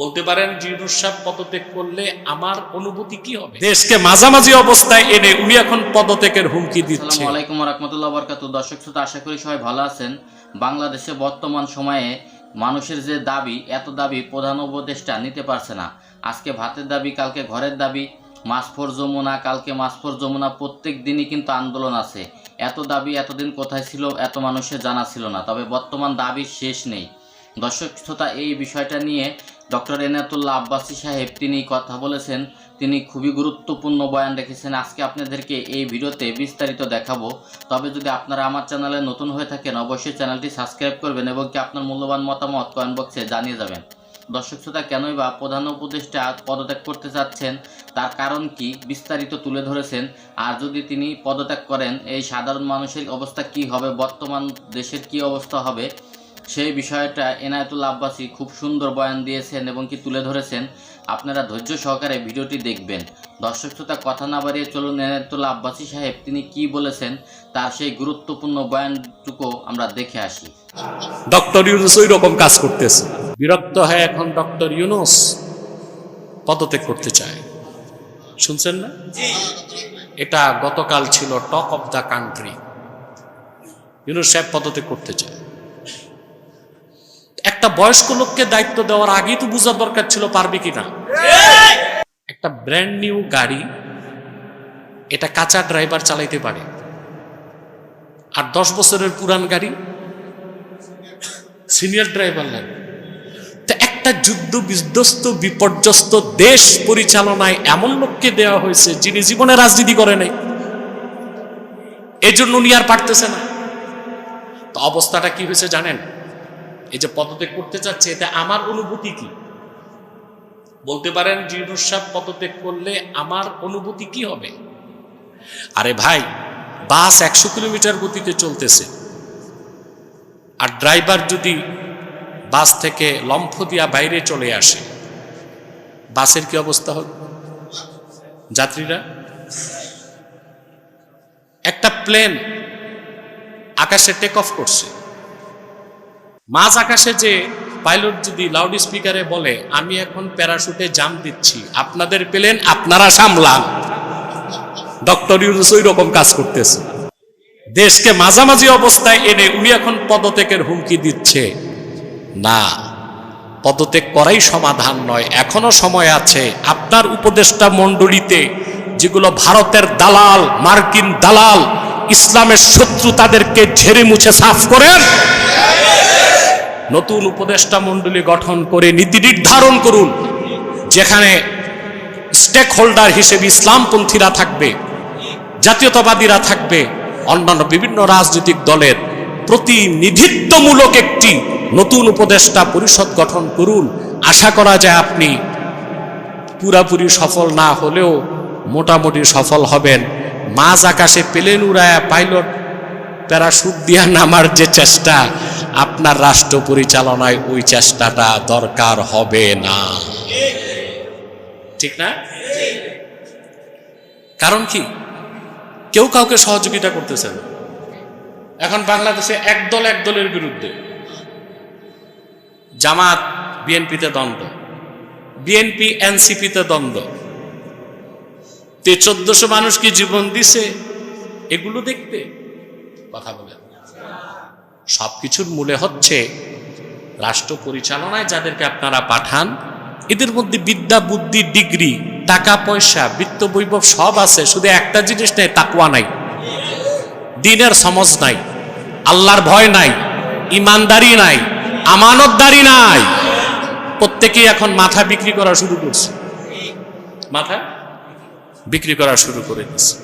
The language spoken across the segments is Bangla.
বলতে পারেন জিরুর সাহেব পদত্যাগ করলে আমার অনুভূতি কি হবে? দেশকে মাঝামাঝি অবস্থায় এনে উনি এখন পদত্যাগের হুমকি দিচ্ছে। আসসালামু আলাইকুম ওয়া রাহমাতুল্লাহি ওয়া বারাকাতুহু। দর্শক শ্রোতা, আশা করি সবাই ভালো আছেন। বাংলাদেশে বর্তমান সময়ে মানুষের যে দাবি, এত দাবি প্রধান উপদেষ্টা নিতে পারছে না। আজকে ভাতের দাবি, কালকে ঘরের দাবি, মাস ফর যমুনা, কালকে মাস ফর যমুনা, প্রত্যেক দিনই কিন্তু আন্দোলন আছে। এত দাবি এতদিন কোথায় ছিল এত মানুষের জানা ছিল না, তবে বর্তমান দাবির শেষ নেই। দর্শক শ্রোতা, এই বিষয়টা নিয়ে ডক্টর এনায়েতুল্লাহ আব্বাসী সাহেব তিনি কথা বলেছেন, তিনি খুবই গুরুত্বপূর্ণ বয়ান রেখেছেন। আজকে আপনাদেরকে এই ভিডিওতে বিস্তারিত দেখাবো। তবে যদি আপনারা আমার চ্যানেলে নতুন হয়ে থাকেন, অবশ্যই চ্যানেলটি সাবস্ক্রাইব করবেন এবং কি আপনার মূল্যবান মতামত কমেন্ট বক্সে জানিয়ে যাবেন। দর্শক শ্রোতা, কেনই বা প্রধান উপদেষ্টা পদত্যাগ করতে চাচ্ছেন, তার কারণ কি বিস্তারিত তুলে ধরেছেন। আর যদি তিনি পদত্যাগ করেন, এই সাধারণ মানুষের অবস্থা কি হবে, বর্তমান দেশের কি অবস্থা হবে, সেই বিষয়টা এনায়েতুল্লাহ আব্বাসী খুব সুন্দর বয়ান দিয়েছেন এবং কি তুলে ধরেছেন। আপনারা ধৈর্য সহকারে ভিডিওটি দেখবেন। দর্শক শ্রোতা, কথা না বাড়িয়ে চলুন এনায়েতুল্লাহ আব্বাসী সাহেব তিনি কি বলেছেন, তার সেই গুরুত্বপূর্ণ বয়ানটুকু আমরা দেখে আসি। ডক্টর ইউনূস ওই রকম কাজ করতেছে। বিরক্ত হয়ে এখন ডক্টর ইউনূস পদত্যাগ করতে চায়। শুনছেন না? এটা গতকাল ছিল talk of the country. Yunus সাহেব পদত্যাগ করতে চায়। একটা বয়স্ক লোককে দায়িত্ব দেওয়ার আগেই তো বোঝার দরকার ছিল পারবে কিনা। একটা ব্র্যান্ড নিউ গাড়ি, এটা কাঁচা ড্রাইভার চালাইতে পারে, আর 10 বছরের পুরান গাড়ি সিনিয়র ড্রাইভার লাগে। তো একটা যুদ্ধ বিধ্বস্ত বিপর্যস্ত দেশ পরিচালনায় এমন লোককে দেওয়া হয়েছে যিনি জীবনে রাজনীতি করে নাই, এই জন্য উনি আর পারতেছে না। তো অবস্থাটা কি হয়েছে জানেন? এই যে পদত্যাগ করতে চাচ্ছে, এতে আমার অনুভূতি কি? বলতে পারেন জিরুর সাহেব পদত্যাগ করলে আমার অনুভূতি কি হবে? আরে ভাই, বাস 100 কিলোমিটার গতিতে চলতেছে, আর ড্রাইভার যদি বাস থেকে লম্ফ দিয়া বাইরে চলে আসে, বাসের কি অবস্থা হবে? যাত্রীরা, একটা প্লেন আকাশে টেক অফ করছে, মাঝ আকাশে যে পাইলট যদি লাউড স্পিকারে বলে আমি এখন প্যারাশুটে জাম্প দিচ্ছি, আপনাদের প্লেন আপনারা সামলান, ডক্টর ইউনূস ওই রকম কাজ করতেছে। দেশকে মাঝামাঝি অবস্থায় এনে উনি এখন পদত্যাগের হুমকি দিচ্ছে। না, পদত্যাগ করাই সমাধান নয়, এখনো সময় আছে। আপনার উপদেষ্টা মণ্ডলীতে যেগুলো ভারতের দালাল, মার্কিন দালাল, ইসলামের শত্রু, তাদেরকে ঝেড়ে মুছে সাফ করেন। নতুন উপদেষ্টা মণ্ডলী গঠন করে নীতি নির্ধারণ করুন, যেখানে স্টেক হোল্ডার হিসেবে ইসলামপন্থীরা থাকবে, জাতীয়তাবাদীরা থাকবে, অন্যান্য বিভিন্ন রাজনৈতিক দলের প্রতিনিধিত্বমূলক একটি নতুন উপদেষ্টা পরিষদ গঠন করুন। আশা করা যায় আপনি পুরাপুরি সফল না হলেও মোটামুটি সফল হবেন। মাঝ আকাশে প্লেন উড়ায়া পাইলট প্যারাশুট দিয়া নামার যে চেষ্টা, আপনার রাষ্ট্র পরিচালনায় ওই চেষ্টাটা দরকার হবে না, ঠিক না? কারণ কি, কেউ কাউকে সহযোগিতা করতেছে না। এখন বাংলাদেশে এক দলের বিরুদ্ধে, জামাত বিএনপিতে দ্বন্দ্ব, বিএনপি এনসিপিতে দ্বন্দ্ব, 1400 মানুষ কি জীবন দিছে এগুলো দেখতে? কথা বলেন। সবকিছুর মূলে হচ্ছে রাষ্ট্র পরিচালনায় যাদেরকে আপনারা পাঠান, এদের মধ্যে বিদ্যা, বুদ্ধি, ডিগ্রি, টাকা পয়সা, বিত্ত বৈভব সব আছে, শুধু একটা জিনিস নেই, তাকওয়া নাই, দ্বীনের সমঝ নাই, আল্লাহর ভয় নাই, ইমানদারি নাই, আমানতদারি নাই। প্রত্যেকেই এখন মাথা বিক্রি করা শুরু করছে, মাথা বিক্রি করা শুরু করে দিচ্ছে।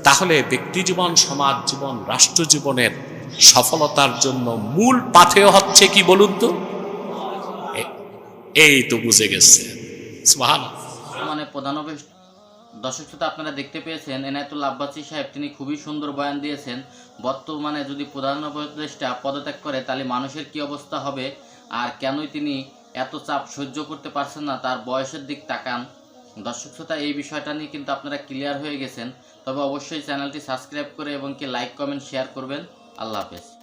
তাহলে ব্যক্তি জীবন, সমাজ জীবন, রাষ্ট্র জীবনের সফলতার জন্য মূল পাথেয় হচ্ছে কি বলুন তো? এই তো বুঝে গেছে। মানে প্রধান দর্শক শ্রোতা, আপনারা দেখতে পেয়েছেন এনায়েতুল্লাহ আব্বাসী সাহেব তিনি খুবই সুন্দর বয়ান দিয়েছেন। বর্তমানে যদি প্রধান উপদেষ্টা পদত্যাগ করে তাহলে মানুষের কি অবস্থা হবে, আর কেনই তিনি এত চাপ সহ্য করতে পারছেন না, তার বয়সের দিক তাকান। দর্শক শ্রোতা, এই বিষয়টা নিয়ে কিন্তু আপনারা ক্লিয়ার হয়ে গেছেন। তবে অবশ্যই চ্যানেলটি সাবস্ক্রাইব করে এবং কি লাইক, কমেন্ট, শেয়ার করবেন। আল্লাহ হাফেজ।